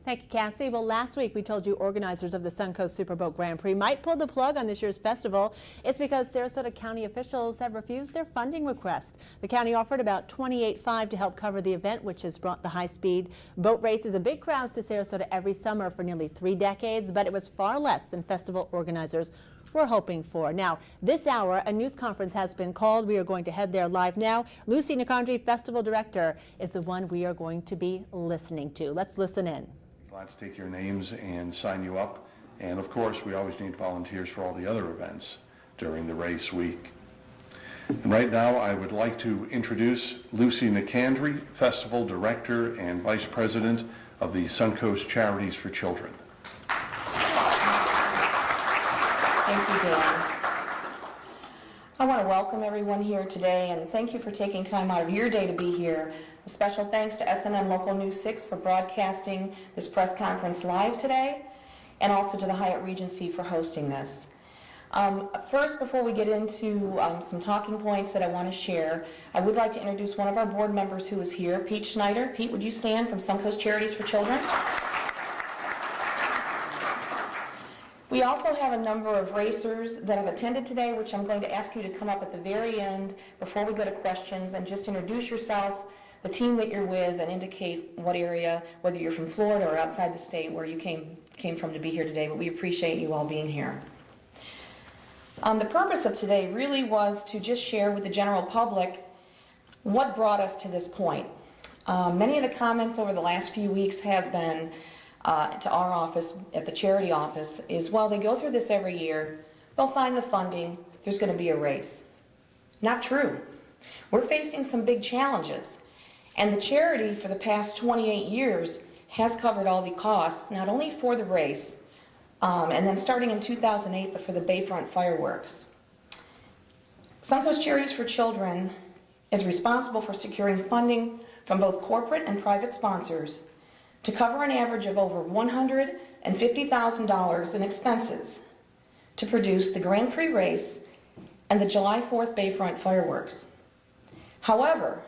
Thank you, Cassie. Well, last week we told you organizers of the Suncoast Superboat Grand Prix might pull the plug on this year's festival. It's because Sarasota County officials have refused their funding request. The county offered about $28.5 to help cover the event, which has brought the high-speed boat races and big crowds to Sarasota every summer for nearly 3 decades, but it was far less than festival organizers were hoping for. Now, this hour, a news conference has been called. We are going to head there live now. Lucy Nicandri, Festival Director, is the one we are going to be listening to. Let's listen in. Glad to take your names and sign you up. And of course, we always need volunteers for all the other events during the race week. And right now, I would like to introduce Lucy Nicandri, Festival Director and Vice President of the Suncoast Charities for Children. Thank you, Dan. I want to welcome everyone here today and thank you for taking time out of your day to be here. A special thanks to SNN Local News 6 for broadcasting this press conference live today, and also to the Hyatt Regency for hosting this. First, before we get into some talking points that I want to share, I would like to introduce one of our board members who is here, Pete Schneider. Pete, would you stand, from Suncoast Charities for Children? We also have a number of racers that have attended today, which I'm going to ask you to come up at the very end before we go to questions and just introduce yourself, the team that you're with, and indicate what area, whether you're from Florida or outside the state, where you came from to be here today, but we appreciate you all being here. The purpose of today really was to just share with the general public what brought us to this point. Many of the comments over the last few weeks has been to our office, at the charity office, is, well, they go through this every year, they'll find the funding, there's going to be a race. Not true. We're facing some big challenges. And the charity for the past 28 years has covered all the costs, not only for the race, and then starting in 2008, but for the Bayfront fireworks. Suncoast Charities for Children is responsible for securing funding from both corporate and private sponsors to cover an average of over $150,000 in expenses to produce the Grand Prix race and the July 4th Bayfront fireworks. However,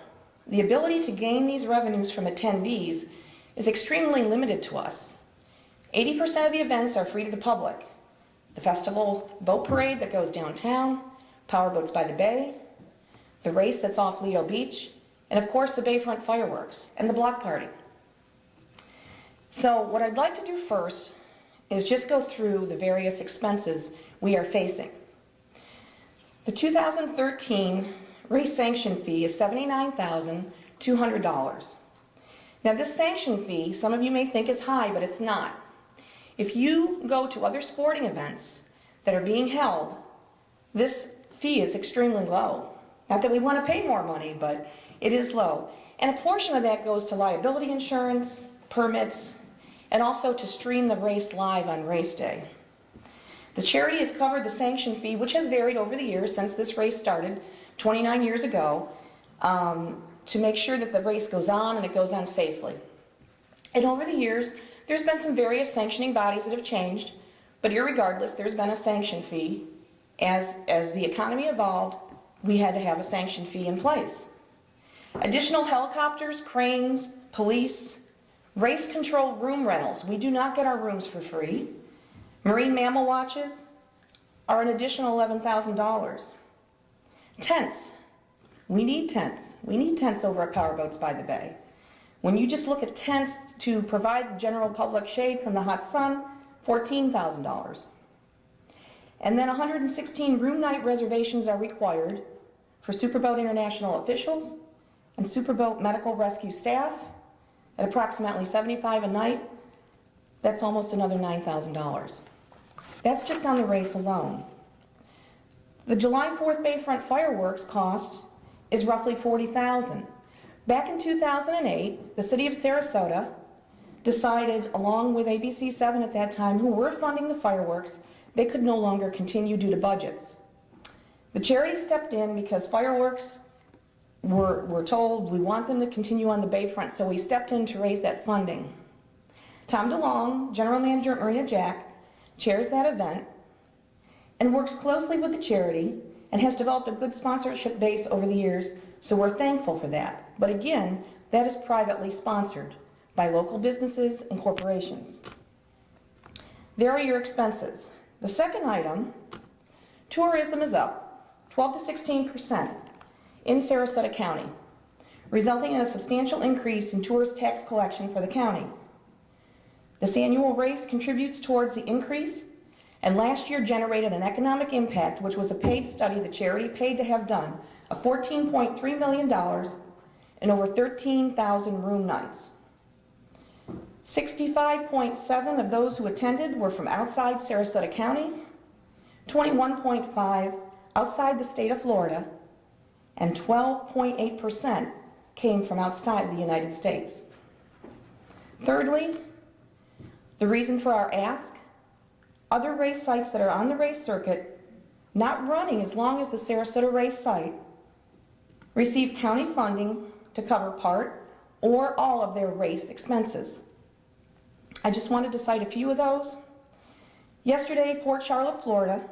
the ability to gain these revenues from attendees is extremely limited to us. 80% of the events are free to the public. The festival boat parade that goes downtown, powerboats by the bay, the race that's off Lido Beach, and of course the Bayfront fireworks and the block party. So what I'd like to do first is just go through the various expenses we are facing. The 2013 race sanction fee is $79,200. Now this sanction fee, some of you may think is high, but it's not. If you go to other sporting events that are being held, this fee is extremely low. Not that we want to pay more money, but it is low. And a portion of that goes to liability insurance, permits, and also to stream the race live on race day. The charity has covered the sanction fee, which has varied over the years since this race started 29 years ago, to make sure that the race goes on and it goes on safely. And over the years, there's been some various sanctioning bodies that have changed, but irregardless, there's been a sanction fee. As the economy evolved, we had to have a sanction fee in place. Additional helicopters, cranes, police, race control room rentals. We do not get our rooms for free. Marine mammal watches are an additional $11,000. Tents. We need tents. We need tents over at Powerboats by the Bay. When you just look at tents to provide the general public shade from the hot sun, $14,000. And then 116 room night reservations are required for Superboat International officials and Superboat medical rescue staff at approximately $75 a night. That's almost another $9,000. That's just on the race alone. The July 4th Bayfront fireworks cost is roughly $40,000. Back in 2008, the city of Sarasota decided, along with ABC7 at that time, who were funding the fireworks, they could no longer continue due to budgets. The charity stepped in because fireworks were told, we want them to continue on the Bayfront, so we stepped in to raise that funding. Tom DeLong, general manager at Marina Jack, chairs that event and works closely with the charity and has developed a good sponsorship base over the years, so we're thankful for that. But again, that is privately sponsored. by local businesses and corporations. There are your expenses. The second item, tourism is up 12 to 16% in Sarasota County, resulting in a substantial increase in tourist tax collection for the county. This annual race contributes towards the increase, and last year generated an economic impact, which was a paid study the charity paid to have done, of $14.3 million and over 13,000 room nights. 65.7 of those who attended were from outside Sarasota County, 21.5 outside the state of Florida, and 12.8% came from outside the United States. Thirdly, the reason for our ask, other race sites that are on the race circuit, not running as long as the Sarasota race site, receive county funding to cover part or all of their race expenses. I just wanted to cite a few of those. Yesterday, Port Charlotte, Florida,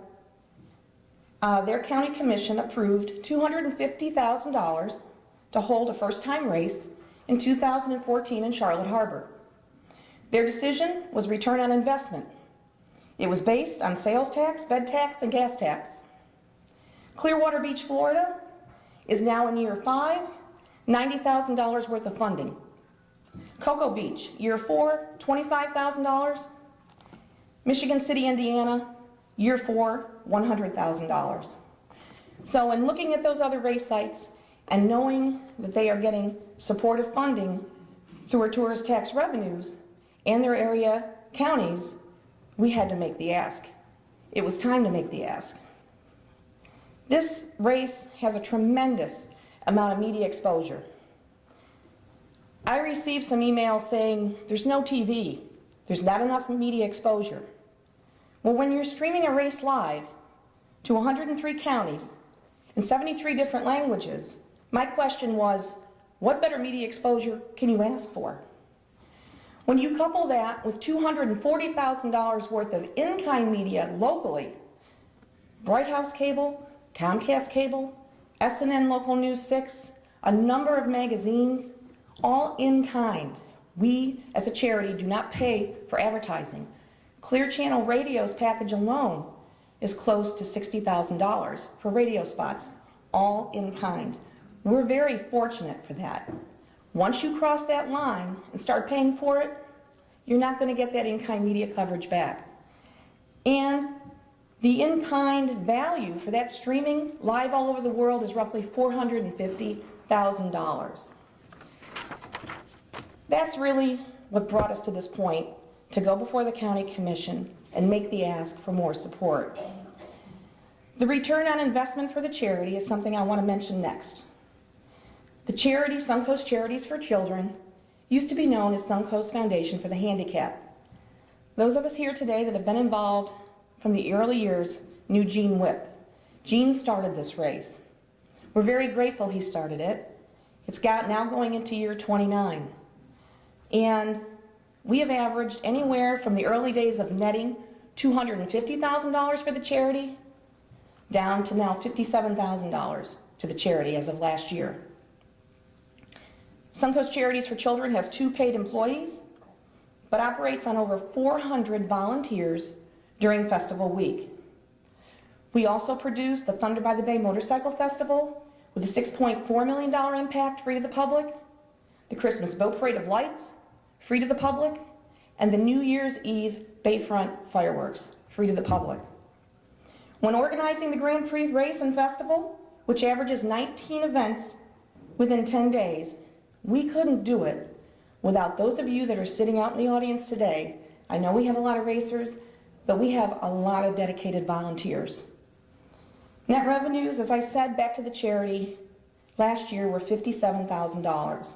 their county commission approved $250,000 to hold a first-time race in 2014 in Charlotte Harbor. Their decision was return on investment. It was based on sales tax, bed tax, and gas tax. Clearwater Beach, Florida is now in year 5, $90,000 worth of funding. Cocoa Beach, year 4, $25,000. Michigan City, Indiana, year 4, $100,000. So in looking at those other race sites and knowing that they are getting supportive funding through our tourist tax revenues and their area counties, we had to make the ask. It was time to make the ask. This race has a tremendous amount of media exposure. I received some emails saying there's no TV, there's not enough media exposure. Well, when you're streaming a race live to 103 counties in 73 different languages, my question was, what better media exposure can you ask for? When you couple that with $240,000 worth of in-kind media locally, Bright House Cable, Comcast Cable, SNN Local News 6, a number of magazines, all in kind. We, as a charity, do not pay for advertising. Clear Channel Radio's package alone is close to $60,000 for radio spots, all in kind. We're very fortunate for that. Once you cross that line and start paying for it, you're not going to get that in-kind media coverage back. And the in-kind value for that streaming live all over the world is roughly $450,000. That's really what brought us to this point, to go before the county commission and make the ask for more support. The return on investment for the charity is something I want to mention next. The charity, Suncoast Charities for Children, used to be known as Suncoast Foundation for the Handicapped. Those of us here today that have been involved from the early years knew Gene Whipp. Gene started this race. We're very grateful he started it. It's now going into year 29. And we have averaged anywhere from the early days of netting $250,000 for the charity down to now $57,000 to the charity as of last year. Suncoast Charities for Children has 2 paid employees, but operates on over 400 volunteers during Festival Week. We also produce the Thunder by the Bay Motorcycle Festival with a $6.4 million impact free to the public, the Christmas Boat Parade of Lights, free to the public, and the New Year's Eve Bayfront fireworks, free to the public. When organizing the Grand Prix race and festival, which averages 19 events within 10 days, we couldn't do it without those of you that are sitting out in the audience today. I know we have a lot of racers, but we have a lot of dedicated volunteers. Net revenues, as I said, back to the charity last year were $57,000.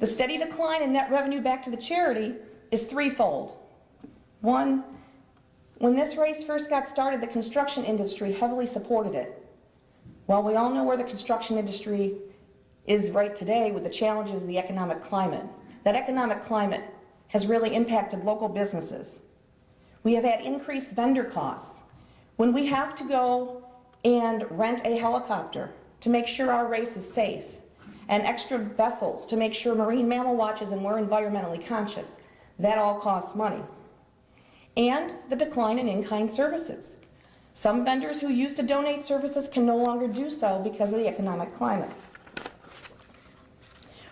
The steady decline in net revenue back to the charity is threefold. One, when this race first got started, the construction industry heavily supported it. Well, we all know where the construction industry is right today with the challenges of the economic climate. That economic climate has really impacted local businesses. We have had increased vendor costs. When we have to go and rent a helicopter to make sure our race is safe, and extra vessels to make sure marine mammal watches and we're environmentally conscious. That all costs money. And the decline in in-kind services. Some vendors who used to donate services can no longer do so because of the economic climate.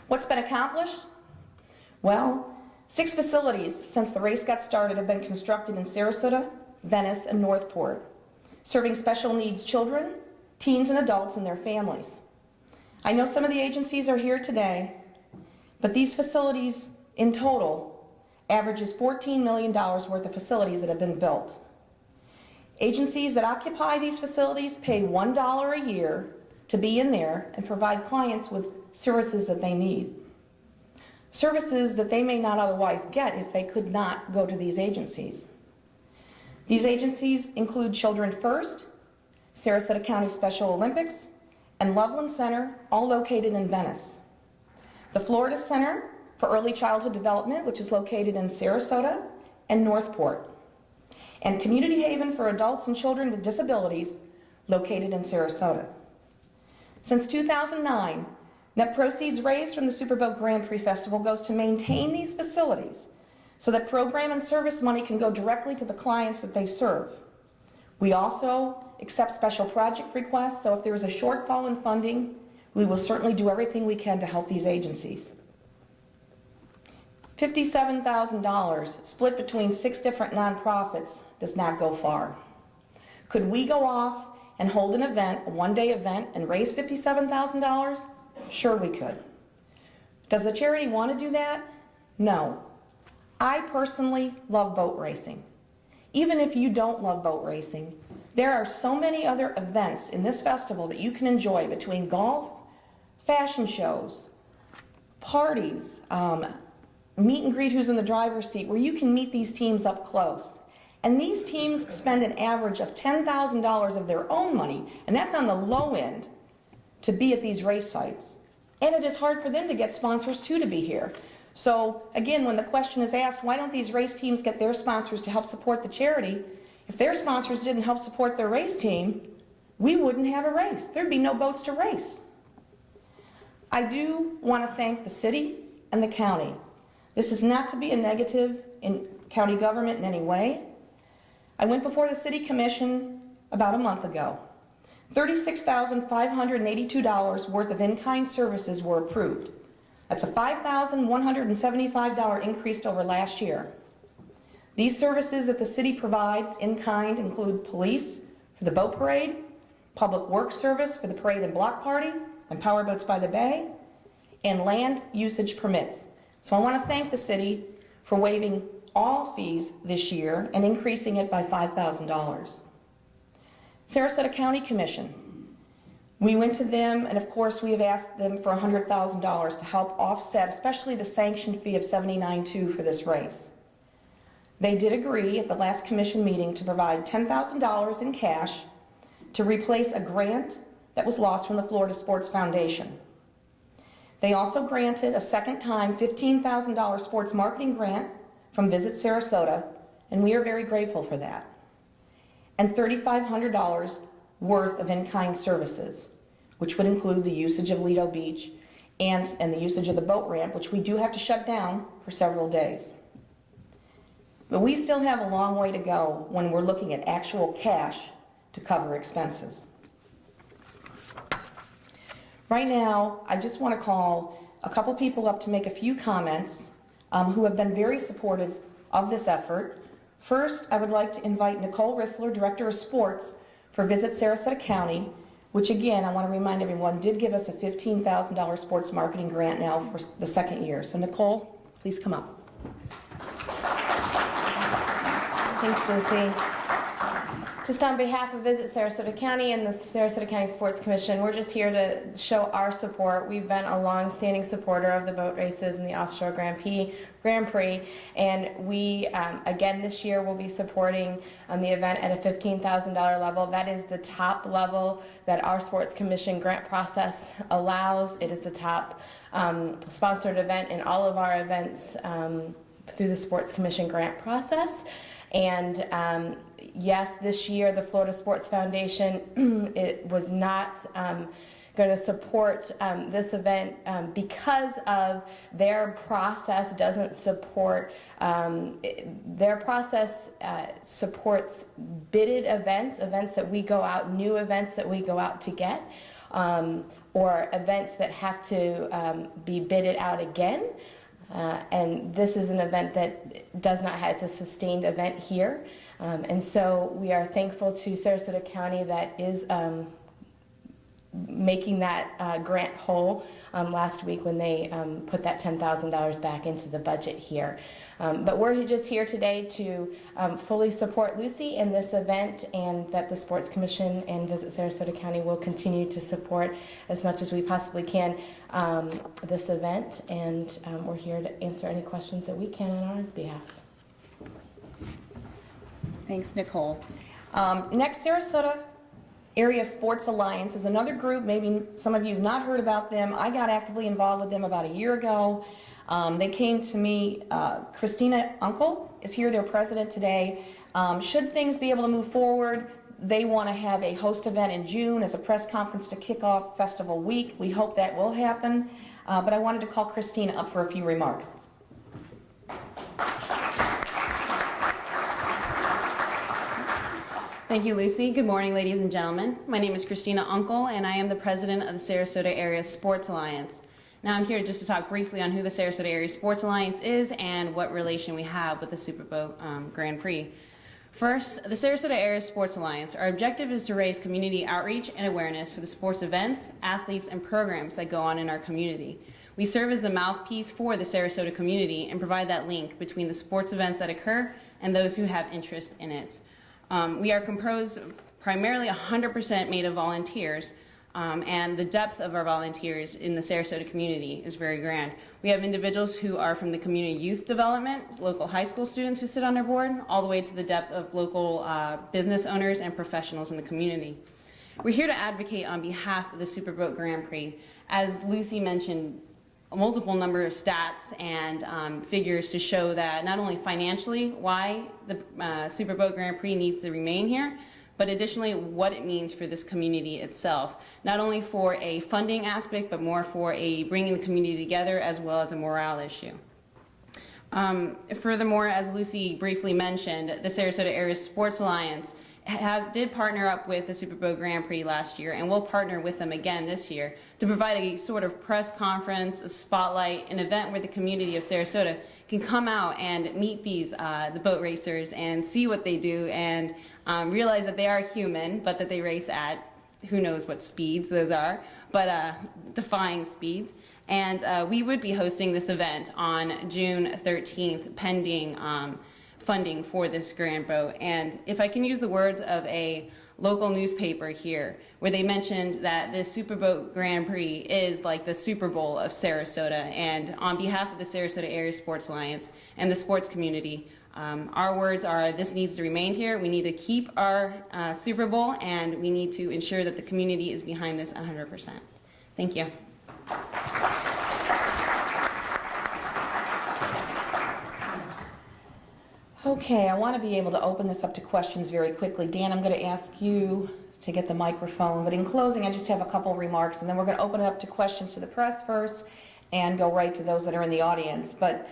What's been accomplished? Well, 6 facilities since the race got started have been constructed in Sarasota, Venice, and Northport, serving special needs children, teens, and adults and their families. I know some of the agencies are here today, but these facilities in total averages $14 million worth of facilities that have been built. Agencies that occupy these facilities pay $1 a year to be in there and provide clients with services that they need. Services that they may not otherwise get if they could not go to these agencies. These agencies include Children First, Sarasota County Special Olympics, and Loveland Center, all located in Venice. The Florida Center for Early Childhood Development, which is located in Sarasota and Northport, and Community Haven for Adults and Children with Disabilities, located in Sarasota. Since 2009, net proceeds raised from the Superboat Grand Prix Festival goes to maintain these facilities so that program and service money can go directly to the clients that they serve. We also accept special project requests, so if there is a shortfall in funding, we will certainly do everything we can to help these agencies. $57,000 split between 6 different nonprofits does not go far. Could we go off and hold an event, a one-day event, and raise $57,000? Sure we could. Does the charity want to do that? No. I personally love boat racing. Even if you don't love boat racing, there are so many other events in this festival that you can enjoy between golf, fashion shows, parties, meet and greet who's in the driver's seat, where you can meet these teams up close. And these teams spend an average of $10,000 of their own money, and that's on the low end, to be at these race sites. And it is hard for them to get sponsors too to be here. So again, when the question is asked, why don't these race teams get their sponsors to help support the charity? If their sponsors didn't help support their race team, we wouldn't have a race. There'd be no boats to race. I do want to thank the city and the county. This is not to be a negative in county government in any way. I went before the City Commission about a month ago. $36,582 worth of in-kind services were approved. That's a $5,175 increase over last year. These services that the city provides in kind include police for the boat parade, public works service for the parade and block party, and power boats by the bay, and land usage permits. So I want to thank the city for waiving all fees this year and increasing it by $5,000. Sarasota County Commission. We went to them, and of course we have asked them for $100,000 to help offset, especially the sanction fee of $79,200 for this race. They did agree at the last commission meeting to provide $10,000 in cash to replace a grant that was lost from the Florida Sports Foundation. They also granted a second time $15,000 sports marketing grant from Visit Sarasota, and we are very grateful for that. And $3,500 worth of in-kind services, which would include the usage of Lido Beach and the usage of the boat ramp, which we do have to shut down for several days. But we still have a long way to go when we're looking at actual cash to cover expenses. Right now, I just want to call a couple people up to make a few comments who have been very supportive of this effort. First, I would like to invite Nicole Rissler, Director of Sports for Visit Sarasota County, which again, I want to remind everyone, did give us a $15,000 sports marketing grant now for the second year. So Nicole, please come up. Thanks, Lucy. Just on behalf of Visit Sarasota County and the Sarasota County Sports Commission, we're just here to show our support. We've been a long-standing supporter of the boat races and the Offshore Grand Prix, and we, again this year, will be supporting the event at a $15,000 level. That is the top level that our Sports Commission grant process allows. It is the top sponsored event in all of our events through the Sports Commission grant process. And yes, this year the Florida Sports Foundation it was not going to support this event because of their process doesn't support, their process supports bidded events, events that we go out, new events that we go out to get, or events that have to be bidded out again. And this is an event that does not have, it's a sustained event here. And so we are thankful to Sarasota County that is making that grant whole last week when they put that $10,000 back into the budget here. But we're just here today to fully support Lucy in this event, and that the Sports Commission and Visit Sarasota County will continue to support as much as we possibly can this event, and we're here to answer any questions that we can on our behalf. Thanks, Nicole. Next, Sarasota Area Sports Alliance is another group. Maybe some of you have not heard about them. I got actively involved with them about a year ago. They came to me. Christina Uncle is here, their president today. Should things be able to move forward, they want to have a host event in June as a press conference to kick off Festival Week. We hope that will happen. But I wanted to call Christina up for a few remarks. Thank you, Lucy. Good morning, ladies and gentlemen. My name is Christina Uncle, and I am the president of the Sarasota Area Sports Alliance. Now, I'm here just to talk briefly on who the Sarasota Area Sports Alliance is and what relation we have with the Superboat Grand Prix. First, the Sarasota Area Sports Alliance. Our objective is to raise community outreach and awareness for the sports events, athletes, and programs that go on in our community. We serve as the mouthpiece for the Sarasota community and provide that link between the sports events that occur and those who have interest in it. We are composed primarily 100% made of volunteers, and the depth of our volunteers in the Sarasota community is very grand. We have individuals who are from the community youth development, local high school students who sit on our board, all the way to the depth of local business owners and professionals in the community. We're here to advocate on behalf of the Superboat Grand Prix. As Lucy mentioned, a multiple number of stats and figures to show that not only financially why the Superboat Grand Prix needs to remain here, but additionally what it means for this community itself. Not only for a funding aspect, but more for a bringing the community together as well as a morale issue. Furthermore, as Lucy briefly mentioned, the Sarasota Area Sports Alliance did partner up with the Superboat Grand Prix last year, and will partner with them again this year to provide a sort of press conference, a spotlight, an event where the community of Sarasota can come out and meet these the boat racers and see what they do, and realize that they are human, but that they race at who knows what speeds those are, but defying speeds. And we would be hosting this event on June 13th, pending funding for this grand boat. And if I can use the words of a local newspaper here, where they mentioned that this Superboat Grand Prix is like the Super Bowl of Sarasota. And on behalf of the Sarasota Area Sports Alliance and the sports community, our words are, this needs to remain here. We need to keep our Super Bowl, and we need to ensure that the community is behind this 100%. Thank you. Okay, I want to be able to open this up to questions very quickly. Dan, I'm going to ask you to get the microphone, but in closing, I just have a couple of remarks, and then we're going to open it up to questions to the press first and go right to those that are in the audience. But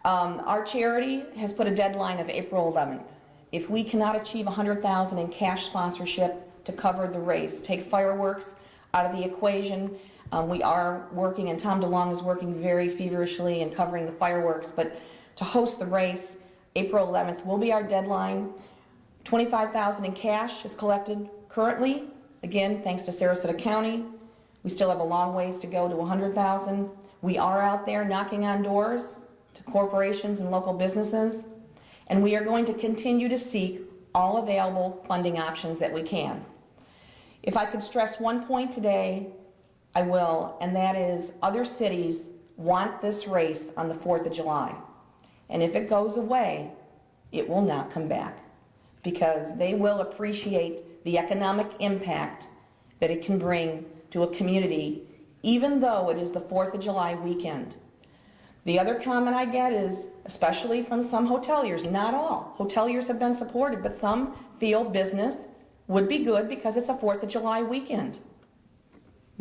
our charity has put a deadline of April 11th. If we cannot achieve $100,000 in cash sponsorship to cover the race, take fireworks out of the equation, we are working, and Tom DeLong is working very feverishly in covering the fireworks, but to host the race, April 11th will be our deadline. $25,000 in cash is collected currently. Again, thanks to Sarasota County. We still have a long ways to go to $100,000. We are out there knocking on doors to corporations and local businesses, and we are going to continue to seek all available funding options that we can. If I could stress one point today, I will, and that is other cities want this race on the 4th of July. And if it goes away, it will not come back, because they will appreciate the economic impact that it can bring to a community, even though it is the 4th of July weekend. The other comment I get is, especially from some hoteliers, not all. Hoteliers have been supported, but some feel business would be good because it's a 4th of July weekend.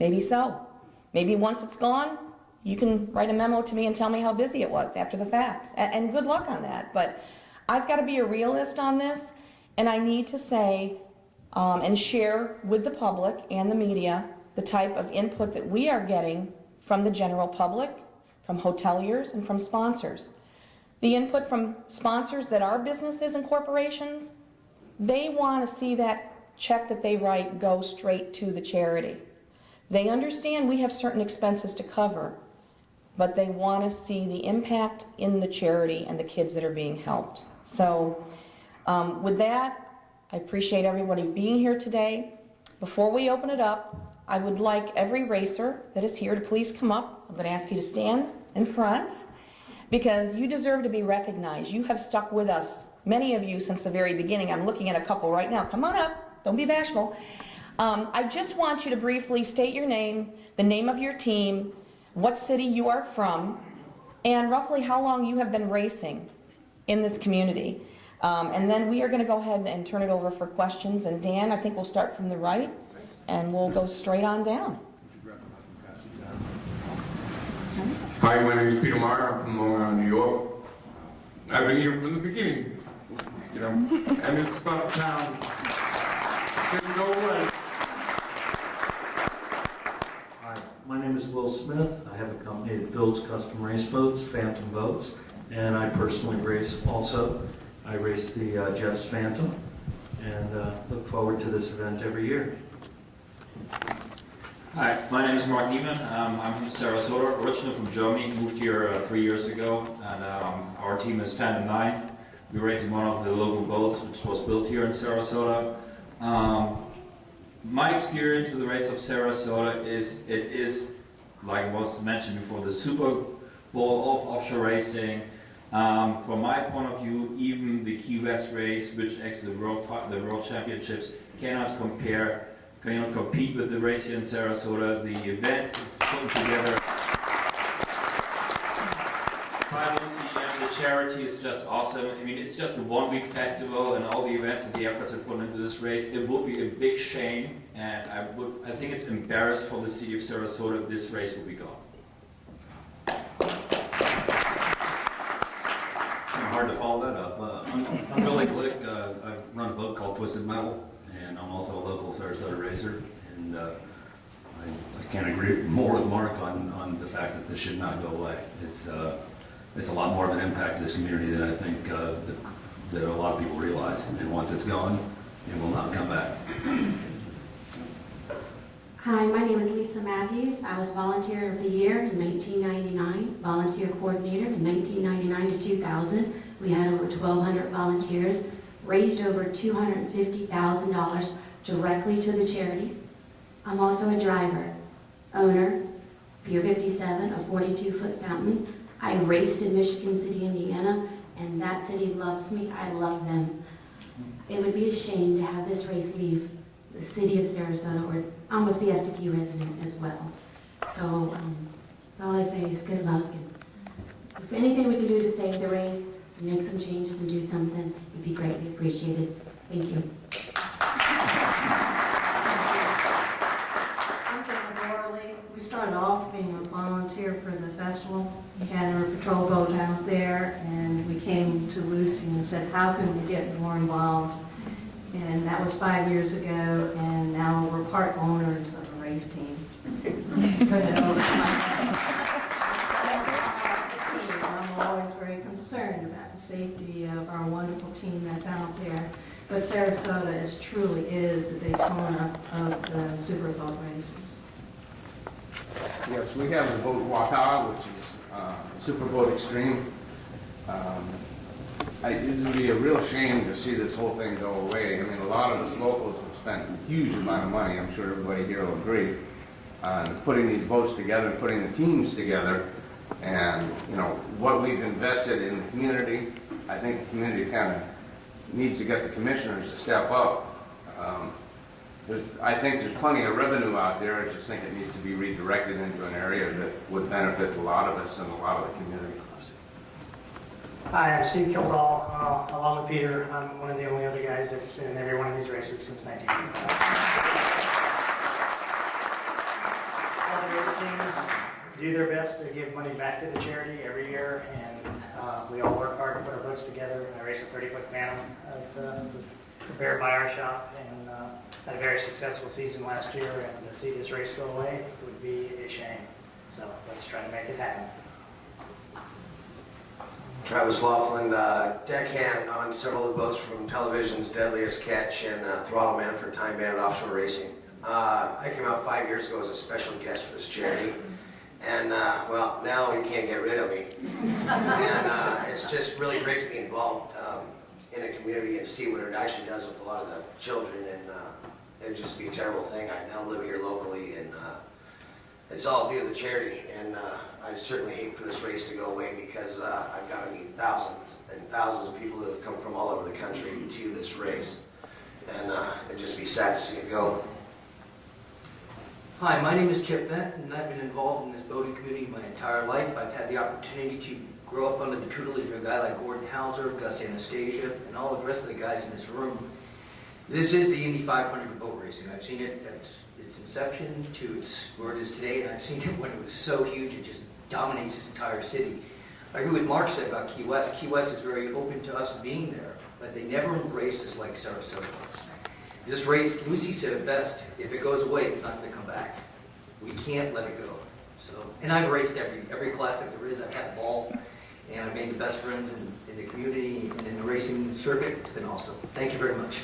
Maybe so. Maybe once it's gone, you can write a memo to me and tell me how busy it was after the fact. And good luck on that. But I've got to be a realist on this, and I need to say and share with the public and the media the type of input that we are getting from the general public, from hoteliers, and from sponsors. The input from sponsors that are businesses and corporations, they want to see that check that they write go straight to the charity. They understand we have certain expenses to cover, but they want to see the impact in the charity and the kids that are being helped. So with that, I appreciate everybody being here today. Before we open it up, I would like every racer that is here to please come up. I'm going to ask you to stand in front because you deserve to be recognized. You have stuck with us, many of you, since the very beginning. I'm looking at a couple right now. Come on up. Don't be bashful. I just want you to briefly state your name, the name of your team, what city you are from, and roughly how long you have been racing in this community. And then we are going to go ahead and turn it over for questions. And Dan, I think we'll start from the right, and we'll go straight on down. Hi, my name is Peter Meyer. I'm from Long Island, New York. I've been here from the beginning, you know, and it's about a town. There's no way. Hi, my name is Will Smith. I have a company that builds custom race boats, Phantom boats, and I personally race also. I race the Jeff's Phantom and look forward to this event every year. Hi, my name is Mark Niemann. I'm from Sarasota, originally from Germany, moved here 3 years ago, and our team is Phantom 9. We're racing one of the local boats which was built here in Sarasota. My experience with the race of Sarasota is, it is, like was mentioned before, the Super Bowl of offshore racing. From my point of view, even the Key West race, which acts the World Championships, cannot compete with the race here in Sarasota. The event is put together. Privacy and the charity is just awesome. I mean, it's just a one-week festival, and all the events and the efforts are put into this race. It would be a big shame, and I think it's embarrassed for the city of Sarasota if this race will be gone. Hard to follow that up. I'm Billy Glick. I run a boat called Twisted Metal, and I'm also a local Sarasota racer. And I can't agree more with Mark on the fact that this should not go away. It's a lot more of an impact to this community than I think that a lot of people realize. And once it's gone, it will not come back. Hi, my name is Lisa Matthews. I was Volunteer of the Year in 1999, Volunteer Coordinator in 1999 to 2000. We had over 1,200 volunteers, raised over $250,000 directly to the charity. I'm also a driver, owner, Pier 57, a 42-foot fountain. I raced in Michigan City, Indiana, and that city loves me. I love them. It would be a shame to have this race leave the city of Sarasota, or almost the SDQ resident as well. So all I say is good luck. And if anything we can do to save the race, make some changes and do something, it'd be greatly appreciated. Thank you. I'm Jennifer Worley. We started off being a volunteer for the festival. We had our patrol boat out there, and we came to Lucy and said, how can we get more involved? And that was 5 years ago, and now we're part owners of a race team. I'm always very concerned about the safety of our wonderful team that's out there. But Sarasota truly is the Daytona of the super boat races. Yes, we have the boat Wata, which is Super Boat Extreme. It would be a real shame to see this whole thing go away. I mean, a lot of us locals have spent a huge amount of money, I'm sure everybody here will agree, on putting these boats together and putting the teams together. And, you know, what we've invested in the community, I think the community kind of needs to get the commissioners to step up. I think there's plenty of revenue out there. I just think it needs to be redirected into an area that would benefit a lot of us and a lot of the community. Hi, I'm Steve Kildall, along with Peter. I'm one of the only other guys that's been in every one of these races since 1985. teams do their best to give money back to the charity every year, and we all work hard to put our boats together. I race a 30-foot Phantom prepared by our shop, and had a very successful season last year, and to see this race go away would be a shame. So let's try to make it happen. Travis Laughlin, deckhand on several of the boats from television's Deadliest Catch and Throttle Man for Time Bandit Offshore Racing. I came out 5 years ago as a special guest for this charity, and well, now you can't get rid of me. And it's just really great to be involved in a community and see what it actually does with a lot of the children, and it'd just be a terrible thing. I now live here locally, and it's all due to the charity, and I certainly hate for this race to go away, because I've got to meet thousands and thousands of people that have come from all over the country to this race, and it'd just be sad to see it go. Hi, my name is Chip Vent, and I've been involved in this boating community my entire life. I've had the opportunity to grow up under the tutelage of a guy like Gordon Hauser, Gus Anastasia, and all the rest of the guys in this room. This is the Indy 500 boat racing. I've seen it at its inception to where it is today, and I've seen it when it was so huge it just dominates this entire city. I agree with Mark said about Key West. Key West is very open to us being there, but they never embrace us like Sarasota does. This race, Lucy said it best, if it goes away, it's not going to come back. We can't let it go. So, and I've raced every class that there is. I've had a ball, and I've made the best friends in the community and in the racing circuit. It's been awesome. Thank you very much.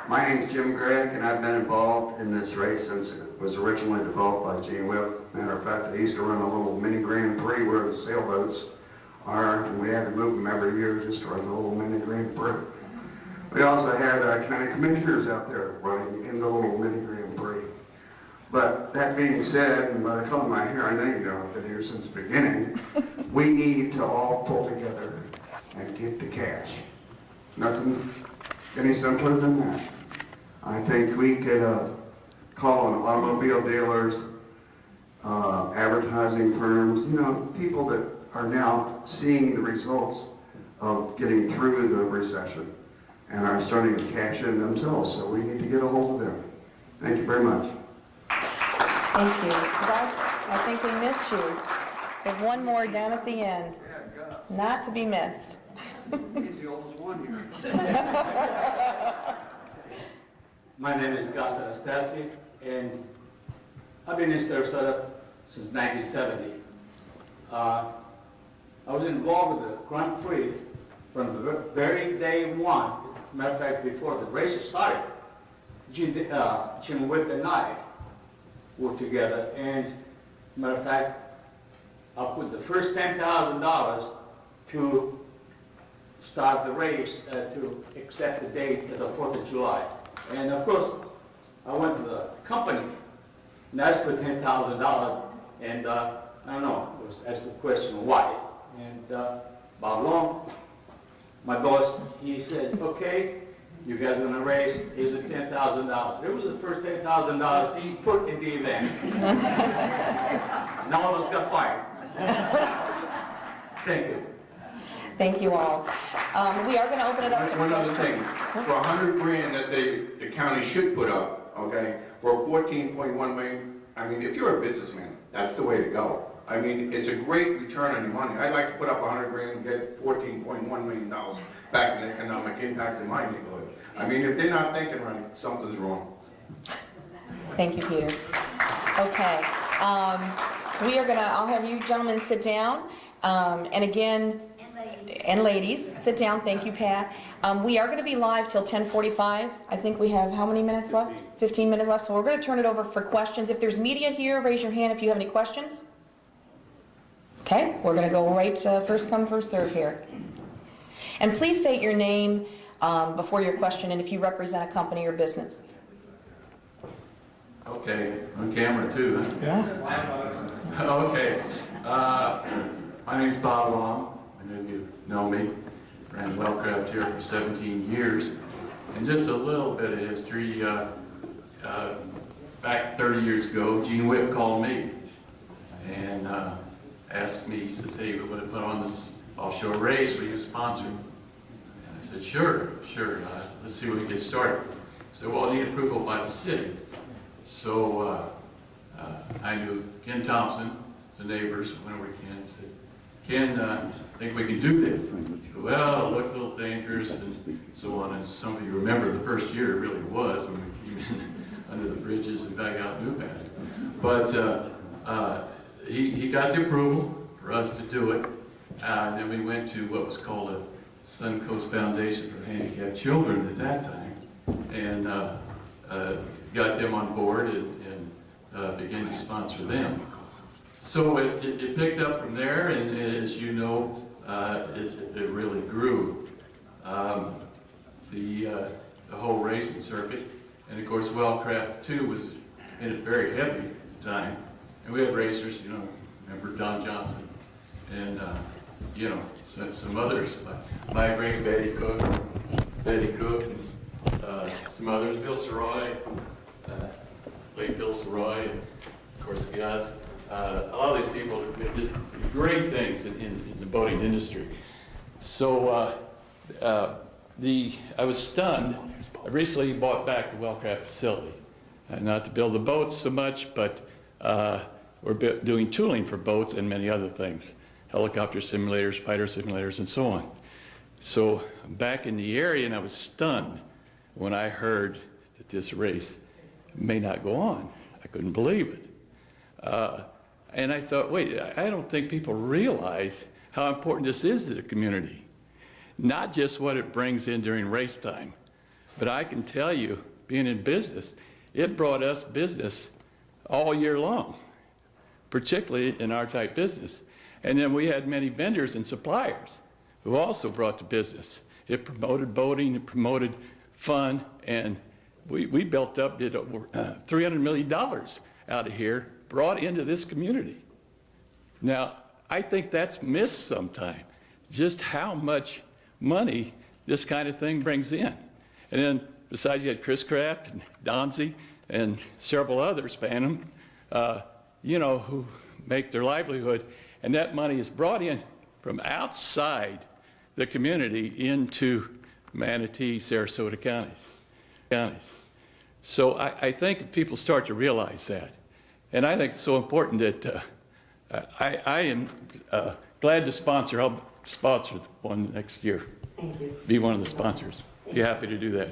My name is Jim Gregg, and I've been involved in this race since it was originally developed by Gene Whip. Matter of fact, I used to run a little mini Grand Prix where the sailboats are, and we had to move them every year just to run a little mini Grand Prix. We also had county commissioners out there running in the little mini Grand Prix. But that being said, and by the color of my hair, I know you know I've been here since the beginning, we need to all pull together and get the cash. Nothing any simpler than that. I think we could call on automobile dealers, advertising firms, you know, people that are now seeing the results of getting through the recession and are starting to cash in themselves, so we need to get a hold of them. Thank you very much. Thank you. Guys, I think we missed you. We have one more down at the end. Not to be missed. He's the oldest one here. My name is Gus Anastasia, and I've been in Sarasota since 1970. I was involved with the Grand Prix from the very day one. Matter of fact, before the race started, Jim Whip and I worked together, and matter of fact, I put the first $10,000 to start the race to accept the date of the 4th of July. And of course, I went to the company and asked for $10,000, and I don't know, I was asked the question why. And Bob Long, my boss, he says, okay, you guys are going to race, here's the $10,000. It was the first $10,000 he put in the event. No one else got fired. Thank you. Thank you all. We are going to open it up to One other questions. thing, for $100 grand that the county should put up, okay, for 14.1 million, I mean, if you're a businessman, that's the way to go. I mean, it's a great return on your money. I'd like to put up 100 grand and get $14.1 million back in economic impact in my neighborhood. I mean, if they're not thinking right, something's wrong. Thank you, Peter. Okay. We are going to, I'll have you gentlemen sit down. And again, and ladies, sit down. Thank you, Pat. We are going to be live till 10:45. I think we have how many minutes left? 15 minutes left. So we're going to turn it over for questions. If there's media here, raise your hand if you have any questions. Okay, we're going to go right first come, first serve here. And please state your name before your question and if you represent a company or business. Okay, on camera too, huh? Yeah. Okay. My name's Bob Long. Many of you know me. Ran Wellcraft here for 17 years. And just a little bit of history. Back 30 years ago, Gene Whip called me and asked me, he says, hey, we're going to put on this offshore race. Will you sponsor? And I said, sure. Let's see when we get started. So, well, I need approval by the city. So I knew Ken Thompson, the neighbors, went over to Ken and said, Ken, I think we can do this. He said, well, it looks a little dangerous and so on. And some of you remember the first year it really was when we came in under the bridges and back out New Pass. But he got the approval for us to do it. And then we went to what was called a Suncoast Foundation for Handicapped Children at that time, and got them on board and began to sponsor them. So it picked up from there, and as you know, it really grew. The whole racing circuit, and of course, Wellcraft too was in it very heavy at the time, and we had racers, you know, remember Don Johnson, and you know, some others, like my great Betty Cook, and some others, Bill Saroy, late Bill Saroy, and of course Gus. A lot of these people are just great things in the boating industry. So I was stunned. I recently bought back the Wellcraft facility, not to build the boats so much, but we're doing tooling for boats and many other things. Helicopter simulators, fighter simulators, and so on. So I'm back in the area, and I was stunned when I heard that this race may not go on. I couldn't believe it. And I thought, wait, I don't think people realize how important this is to the community. Not just what it brings in during race time, but I can tell you, being in business, it brought us business all year long, particularly in our type business. And then we had many vendors and suppliers who also brought the business. It promoted boating, it promoted fun, and we built up, did over $300 million out of here, brought into this community. Now, I think that's missed sometime, just how much money this kind of thing brings in. And then besides, you had Chris Kraft and Donzie and several others, Phantom, you know, who make their livelihood. And that money is brought in from outside the community into Manatee, Sarasota counties. So I think if people start to realize that, and I think it's so important that I am glad to sponsor. I'll sponsor one next year. Thank you. Be one of the sponsors. Be happy to do that.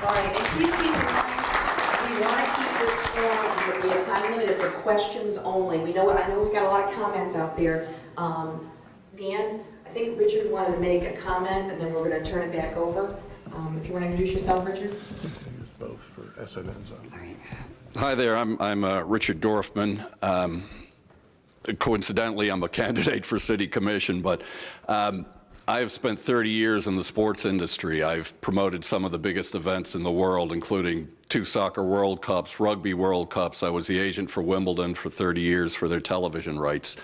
All right, and please keep in mind, we want to keep this forum, we have time limited for questions only. I know we've got a lot of comments out there. Dan, I think Richard wanted to make a comment, and then we're going to turn it back over. If you want to introduce yourself, Richard. Both for SNN's on. All right. Hi there, I'm Richard Dorfman. Coincidentally, I'm a candidate for City Commission, but I have spent 30 years in the sports industry. I've promoted some of the biggest events in the world, including 2 soccer World Cups, rugby World Cups. I was the agent for Wimbledon for 30 years for their television rights.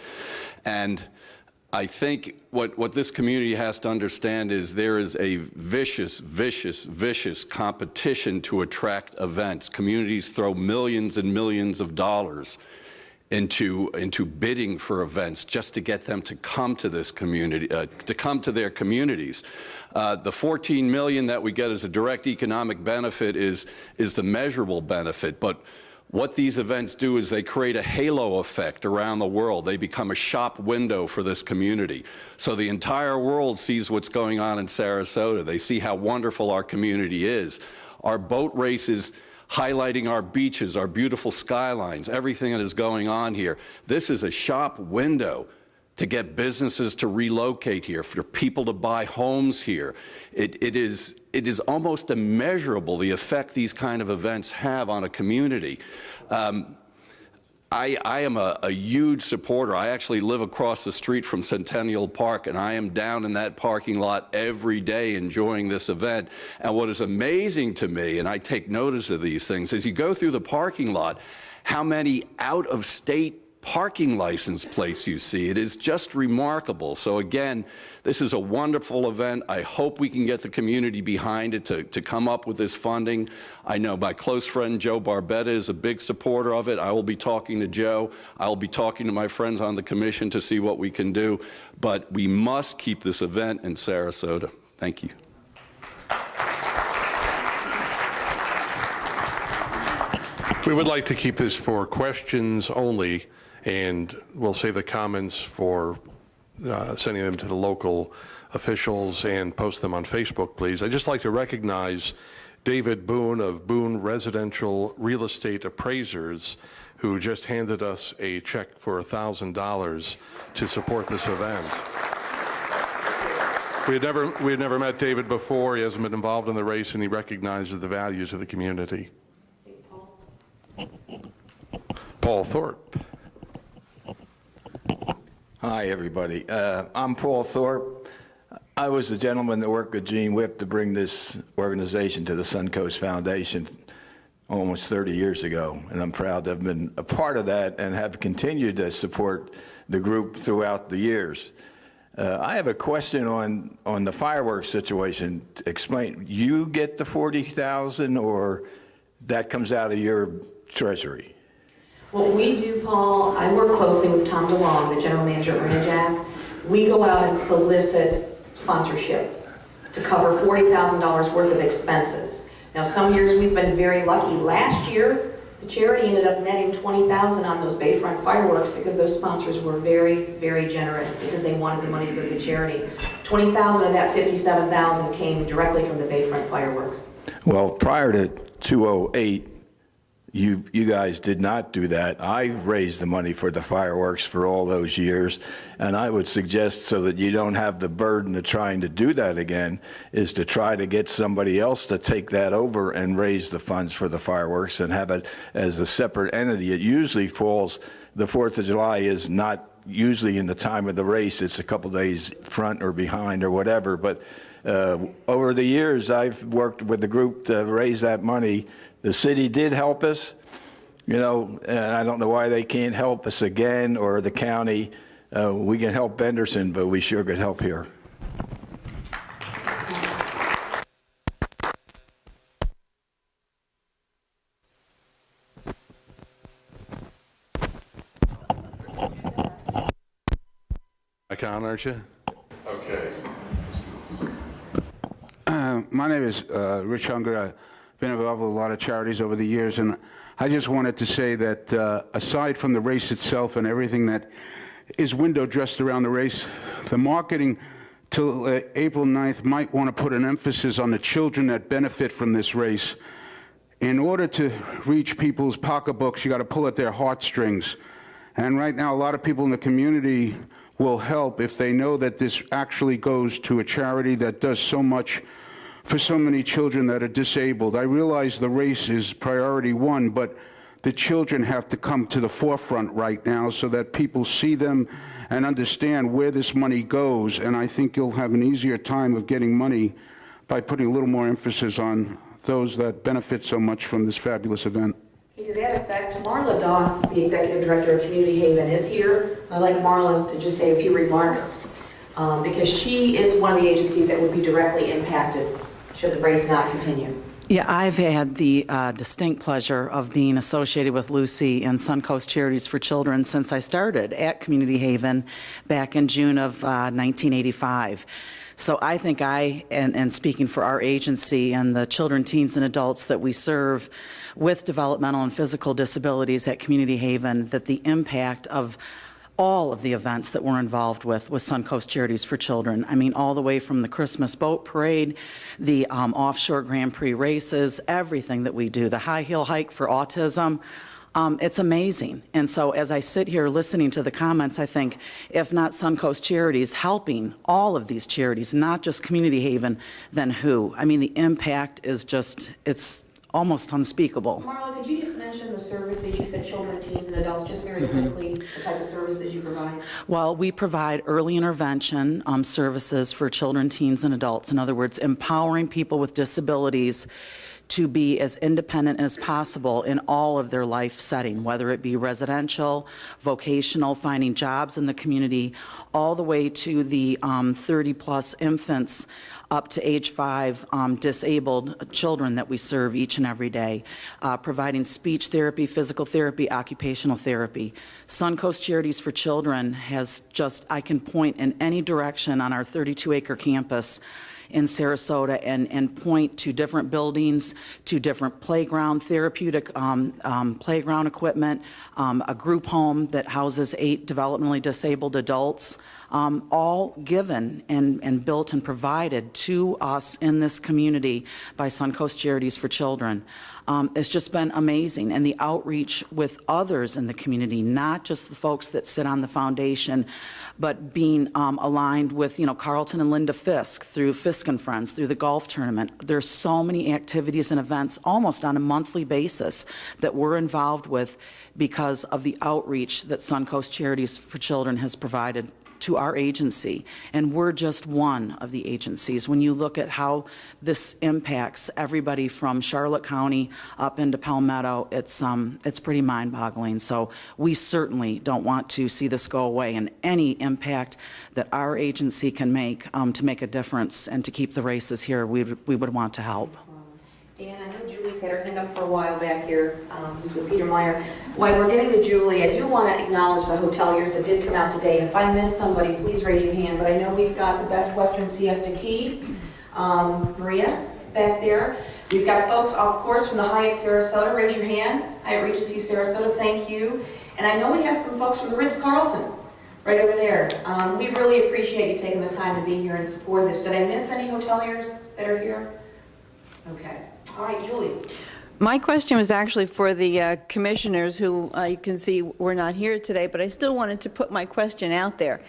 And I think what this community has to understand is there is a vicious competition to attract events. Communities throw millions and millions of dollars into bidding for events just to get them to come to this community, to come to their communities. The $14 million that we get as a direct economic benefit is the measurable benefit, but what these events do is they create a halo effect around the world. They become a shop window for this community. So the entire world sees what's going on in Sarasota. They see how wonderful our community is. Our boat races highlighting our beaches, our beautiful skylines, everything that is going on here. This is a shop window to get businesses to relocate here, for people to buy homes here. It is almost immeasurable the effect these kind of events have on a community. I am a huge supporter. I actually live across the street from Centennial Park, and I am down in that parking lot every day enjoying this event. And what is amazing to me, and I take notice of these things, is you go through the parking lot, how many out-of-state parking license plates you see. It is just remarkable. So again, this is a wonderful event. I hope we can get the community behind it to come up with this funding. I know my close friend Joe Barbetta is a big supporter of it. I will be talking to Joe. I will be talking to my friends on the commission to see what we can do. But we must keep this event in Sarasota. Thank you. We would like to keep this for questions only, and we'll save the comments for sending them to the local officials and post them on Facebook, please. I'd just like to recognize David Boone of Boone Residential Real Estate Appraisers, who just handed us a check for $1,000 to support this event. We had never met David before. He hasn't been involved in the race, and he recognizes the values of the community. Paul Thorpe. Hi, everybody. I'm Paul Thorpe. I was the gentleman that worked with Gene Whip to bring this organization to the Suncoast Foundation almost 30 years ago, and I'm proud to have been a part of that and have continued to support the group throughout the years. I have a question on the fireworks situation. Explain, you get the $40,000 or that comes out of your treasury? What we do, Paul, I work closely with Tom DeLong, the general manager at Marina Jack. We go out and solicit sponsorship to cover $40,000 worth of expenses. Now, some years we've been very lucky. Last year, the charity ended up netting $20,000 on those Bayfront fireworks because those sponsors were very, very generous because they wanted the money to go to the charity. $20,000 of that $57,000 came directly from the Bayfront fireworks. Well, prior to 2008, you guys did not do that. I raised the money for the fireworks for all those years, and I would suggest, so that you don't have the burden of trying to do that again, is to try to get somebody else to take that over and raise the funds for the fireworks and have it as a separate entity. It usually falls, the 4th of July is not usually in the time of the race. It's a couple days front or behind or whatever, but over the years I've worked with the group to raise that money. The city did help us, you know, and I don't know why they can't help us again, or the county. We can help Benderson, but we sure could help here. Back on, aren't you? Okay. My name is Rich Hunger. I've been involved with a lot of charities over the years, and I just wanted to say that aside from the race itself and everything that is window dressed around the race, the marketing till April 9th might want to put an emphasis on the children that benefit from this race. In order to reach people's pocketbooks, you got to pull at their heartstrings. And right now, a lot of people in the community will help if they know that this actually goes to a charity that does so much for so many children that are disabled. I realize the race is priority one, but the children have to come to the forefront right now so that people see them and understand where this money goes. And I think you'll have an easier time of getting money by putting a little more emphasis on those that benefit so much from this fabulous event. To that effect, Marla Doss, the Executive Director of Community Haven, is here. I'd like Marla to just say a few remarks because she is one of the agencies that would be directly impacted should the race not continue. Yeah, I've had the distinct pleasure of being associated with Lucy and Suncoast Charities for Children since I started at Community Haven back in June of 1985. So I think and speaking for our agency and the children, teens, and adults that we serve with developmental and physical disabilities at Community Haven, that the impact of all of the events that we're involved with Suncoast Charities for Children. I mean, all the way from the Christmas boat parade, the Offshore Grand Prix races, everything that we do, the high heel hike for autism. It's amazing. And so as I sit here listening to the comments, I think, if not Suncoast Charities helping all of these charities, not just Community Haven, then who? I mean, the impact is just, it's almost unspeakable. Marla, could you just mention the services? You said children, teens, and adults, just very quickly, the type of services you provide. Well, we provide early intervention services for children, teens, and adults. In other words, empowering people with disabilities to be as independent as possible in all of their life setting, whether it be residential, vocational, finding jobs in the community, all the way to the 30-plus infants up to age 5 disabled children that we serve each and every day, providing speech therapy, physical therapy, occupational therapy. Suncoast Charities for Children has just, I can point in any direction on our 32-acre campus in Sarasota and point to different buildings, to different playground, therapeutic playground equipment, a group home that houses 8 developmentally disabled adults, all given and built and provided to us in this community by Suncoast Charities for Children. It's just been amazing, and the outreach with others in the community, not just the folks that sit on the foundation, but being aligned with, Carlton and Linda Fisk through Fisk and Friends, through the golf tournament. There's so many activities and events almost on a monthly basis that we're involved with because of the outreach that Suncoast Charities for Children has provided to our agency, and we're just one of the agencies. When you look at how this impacts everybody from Charlotte County up into Palmetto, it's pretty mind-boggling. So we certainly don't want to see this go away, and any impact that our agency can make to make a difference and to keep the races here, we would want to help. Dan, I know Julie's had her hand up for a while back here, who's with Peter Meyer. While we're getting to Julie, I do want to acknowledge the hoteliers that did come out today. If I missed somebody, please raise your hand. But I know we've got the Best Western Siesta Key. Maria is back there. We've got folks, of course, from the Hyatt Sarasota. Raise your hand. Hyatt Regency Sarasota, thank you. And I know we have some folks from the Ritz-Carlton right over there. We really appreciate you taking the time to be here and support this. Did I miss any hoteliers that are here? Okay. All right, Julie. My question was actually for the commissioners who you can see were not here today, but I still wanted to put my question out there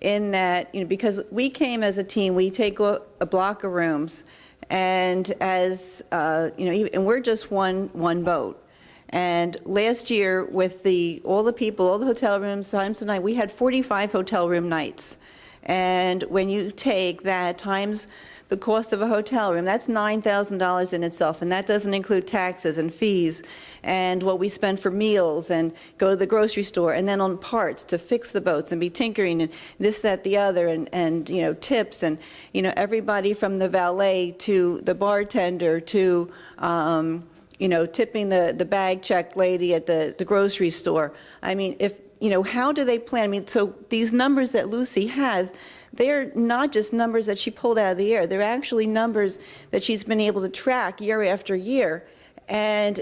in that, because we came as a team, we take a block of rooms, and as, and we're just one boat. And last year with all the people, all the hotel rooms, times a night, we had 45 hotel room nights. And when you take that times the cost of a hotel room, that's $9,000 in itself, and that doesn't include taxes and fees and what we spend for meals and go to the grocery store and then on parts to fix the boats and be tinkering and this, that, the other, and tips and everybody from the valet to the bartender to tipping the bag check lady at the grocery store. I mean, how do they plan? I mean, so these numbers that Lucy has, they're not just numbers that she pulled out of the air. They're actually numbers that she's been able to track year after year. And,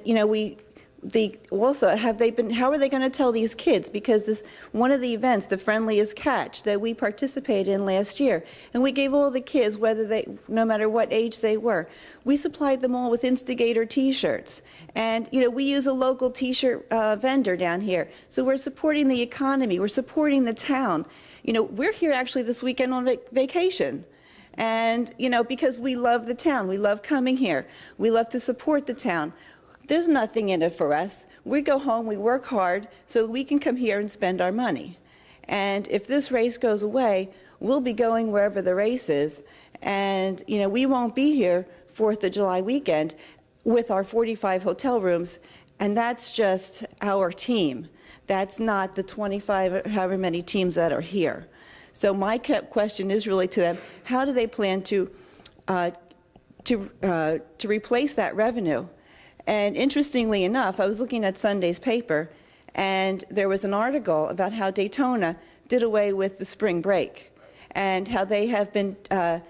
also, how are they going to tell these kids? Because one of the events, the Friendliest Catch, that we participated in last year, and we gave all the kids, no matter what age they were, we supplied them all with Instigator T-shirts. And, we use a local T-shirt vendor down here. So we're supporting the economy. We're supporting the town. We're here actually this weekend on vacation. And, because we love the town. We love coming here. We love to support the town. There's nothing in it for us. We go home, we work hard so we can come here and spend our money. And if this race goes away, we'll be going wherever the race is. And, we won't be here 4th of July weekend with our 45 hotel rooms. And that's just our team. That's not the 25, however many teams that are here. So my question is really to them, how do they plan to replace that revenue? And interestingly enough, I was looking at Sunday's paper, and there was an article about how Daytona did away with the spring break, and how they have been, how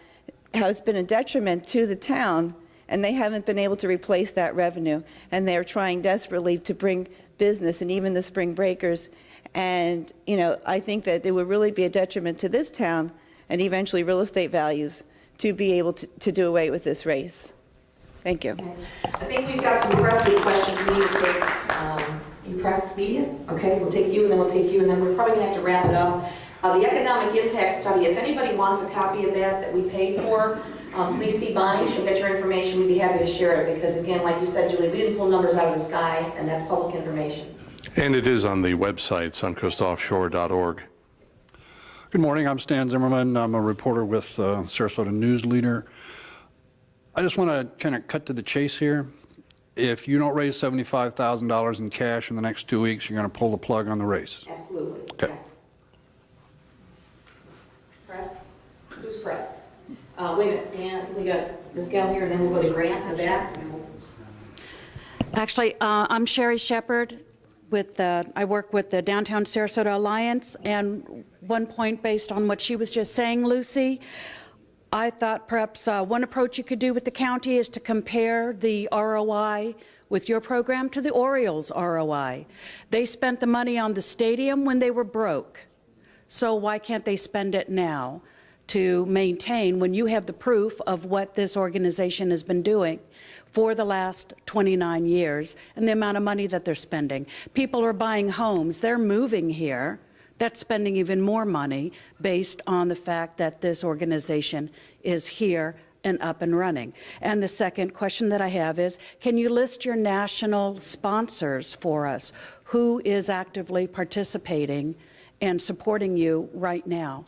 it's been a detriment to the town, and they haven't been able to replace that revenue, and they're trying desperately to bring business and even the spring breakers. And I think that it would really be a detriment to this town and eventually real estate values to be able to do away with this race. Thank you. Okay. I think we've got some pressing questions we need to take. You press media? Okay, we'll take you, and then we'll take you, and then we're probably going to have to wrap it up. The economic impact study, if anybody wants a copy of that we paid for, please see Bonnie. She'll get your information. We'd be happy to share it because, again, like you said, Julie, we didn't pull numbers out of the sky, and that's public information. And it is on the website, suncoastoffshore.org. Good morning. I'm Stan Zimmerman. I'm a reporter with Sarasota News Leader. I just want to kind of cut to the chase here. If you don't raise $75,000 in cash in the next 2 weeks, you're going to pull the plug on the race. Absolutely. Okay. Yes. Press? Who's pressed? Wait a minute, Dan, we got this gal here, and then we'll go to Grant in the back. Actually, I'm Sherry Shepard. I work with the Downtown Sarasota Alliance, and one point based on what she was just saying, Lucy, I thought perhaps one approach you could do with the county is to compare the ROI with your program to the Orioles' ROI. They spent the money on the stadium when they were broke. So why can't they spend it now to maintain when you have the proof of what this organization has been doing for the last 29 years and the amount of money that they're spending? People are buying homes. They're moving here. That's spending even more money based on the fact that this organization is here and up and running. And the second question that I have is, can you list your national sponsors for us? Who is actively participating and supporting you right now?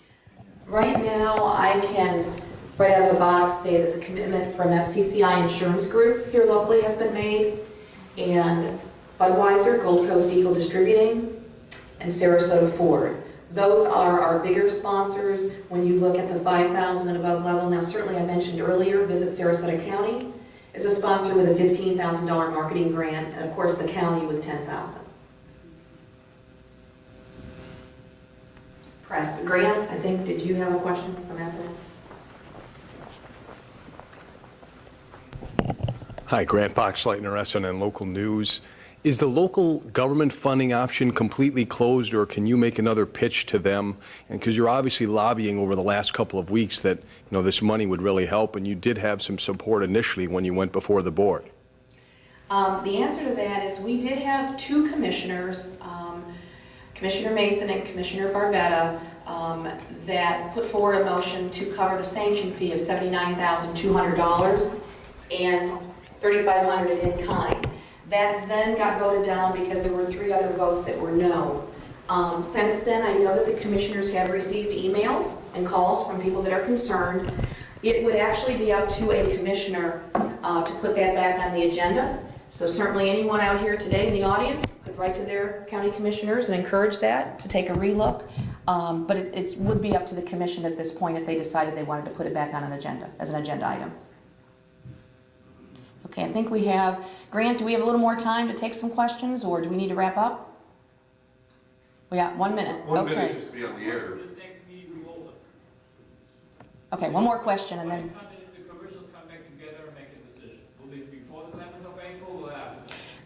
Right now, I can, right out of the box, say that the commitment from FCCI Insurance Group here locally has been made, and Budweiser, Gold Coast Eagle Distributing, and Sarasota Ford. Those are our bigger sponsors when you look at the 5,000 and above level. Now, certainly I mentioned earlier, Visit Sarasota County is a sponsor with a $15,000 marketing grant, and of course the county with $10,000. Press. Grant, I think, did you have a question from SNN? Hi, Grant Boxleitner, SNN Local News. Is the local government funding option completely closed, or can you make another pitch to them? And because you're obviously lobbying over the last couple of weeks that this money would really help, and you did have some support initially when you went before the board. The answer to that is we did have two commissioners, Commissioner Mason and Commissioner Barbetta, that put forward a motion to cover the sanction fee of $79,200 and $3,500 in kind. That then got voted down because there were 3 other votes that were no. Since then, I know that the commissioners have received emails and calls from people that are concerned. It would actually be up to a commissioner to put that back on the agenda. So certainly anyone out here today in the audience could write to their county commissioners and encourage that to take a relook. But it would be up to the commission at this point if they decided they wanted to put it back on an agenda, as an agenda item. Okay, I think we have, Grant, do we have a little more time to take some questions, or do we need to wrap up? We got 1 minute. 1 okay. minute just to be on the air. Okay, one more question and then.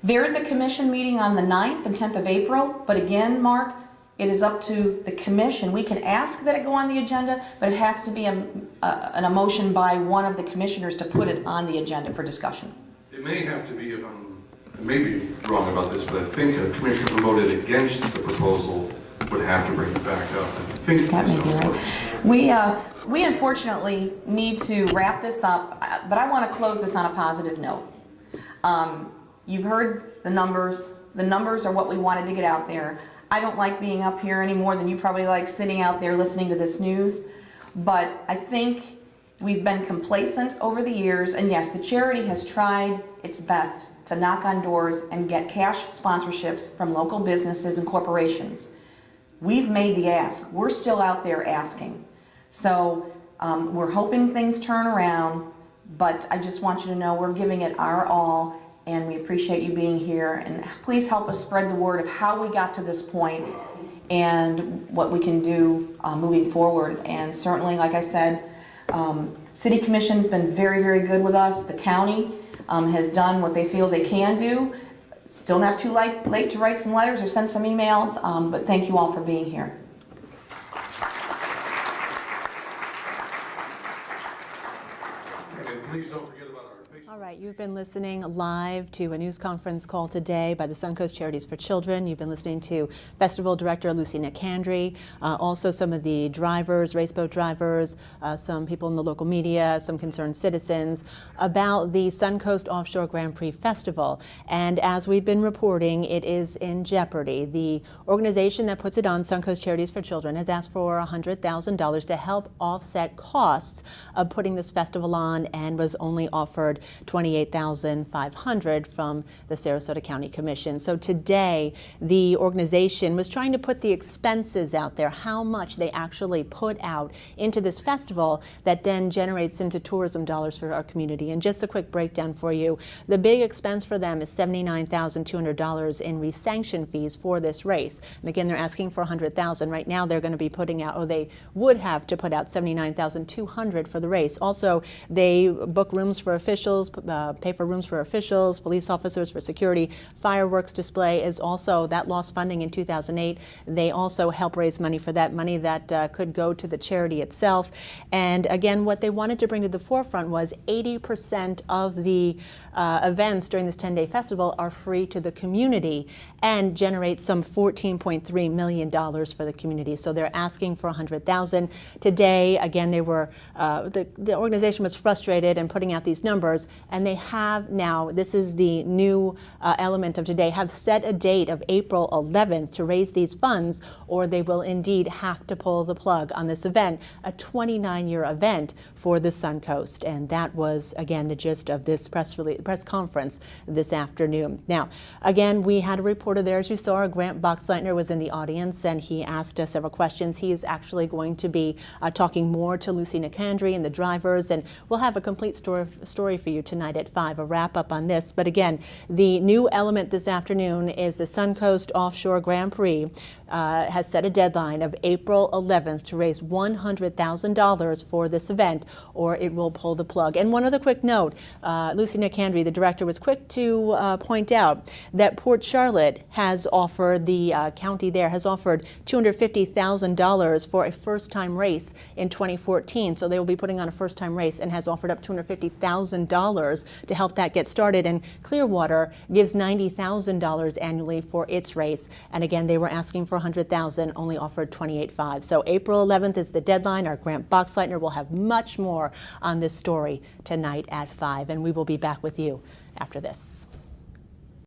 There is a commission meeting on the 9th and 10th of April, but again, Mark, it is up to the commission. We can ask that it go on the agenda, but it has to be an motion by one of the commissioners to put it on the agenda for discussion. It may have to be, if I may be wrong about this, but I think a commissioner who voted against the proposal would have to bring it back up. I think that may be right. We unfortunately need to wrap this up, but I want to close this on a positive note. You've heard the numbers. The numbers are what we wanted to get out there. I don't like being up here any more than you probably like sitting out there listening to this news, but I think we've been complacent over the years, and yes, the charity has tried its best to knock on doors and get cash sponsorships from local businesses and corporations. We've made the ask. We're still out there asking. So we're hoping things turn around, but I just want you to know we're giving it our all, and we appreciate you being here. And please help us spread the word of how we got to this point and what we can do moving forward. And certainly, like I said, City Commission's been very, very good with us. The county has done what they feel they can do. Still not too late to write some letters or send some emails, but thank you all for being here. And please don't forget about our All right, you've been listening live to a news conference call today by the Suncoast Charities for Children. You've been listening to Festival Director Lucy Nicandri, also some of the drivers, race boat drivers, some people in the local media, some concerned citizens about the Suncoast Offshore Grand Prix Festival. And as we've been reporting, it is in jeopardy. The organization that puts it on, Suncoast Charities for Children, has asked for $100,000 to help offset costs of putting this festival on and was only offered $28,500 from the Sarasota County Commission. So today, the organization was trying to put the expenses out there, how much they actually put out into this festival that then generates into tourism dollars for our community. And just a quick breakdown for you, the big expense for them is $79,200 in resanction fees for this race. And again, they're asking for $100,000. Right now, they're going to be putting out, or they would have to put out $79,200 for the race. Also, they book rooms for officials, pay for rooms for officials, police officers for security. Fireworks display is also, that lost funding in 2008. They also help raise money for that, money that could go to the charity itself. And again, what they wanted to bring to the forefront was 80% of the events during this 10-day festival are free to the community and generate some $14.3 million for the community. So they're asking for $100,000. Today, again, they were, the organization was frustrated in putting out these numbers, and they have now, this is the new element of today, have set a date of April 11th to raise these funds, or they will indeed have to pull the plug on this event, a 29-year event for the Suncoast. And that was, again, the gist of this press conference this afternoon. Now, again, we had a reporter there, as you saw. Grant Boxleitner was in the audience, and he asked us several questions. He is actually going to be talking more to Lucy Nicandri and the drivers, and we'll have a complete story for you tonight at 5, a wrap-up on this. But again, the new element this afternoon is the Suncoast Offshore Grand Prix has set a deadline of April 11th to raise $100,000 for this event, or it will pull the plug. And one other quick note, Lucy Nicandri, the director, was quick to point out that Port Charlotte has offered, the county there has offered $250,000 for a first-time race in 2014. So they will be putting on a first-time race, and has offered up $250,000 to help that get started. And Clearwater gives $90,000 annually for its race. And again, they were asking for $100,000, only offered $28,500. So April 11th is the deadline. Our Grant Boxleitner will have much more on this story tonight at 5, and we will be back with you after this.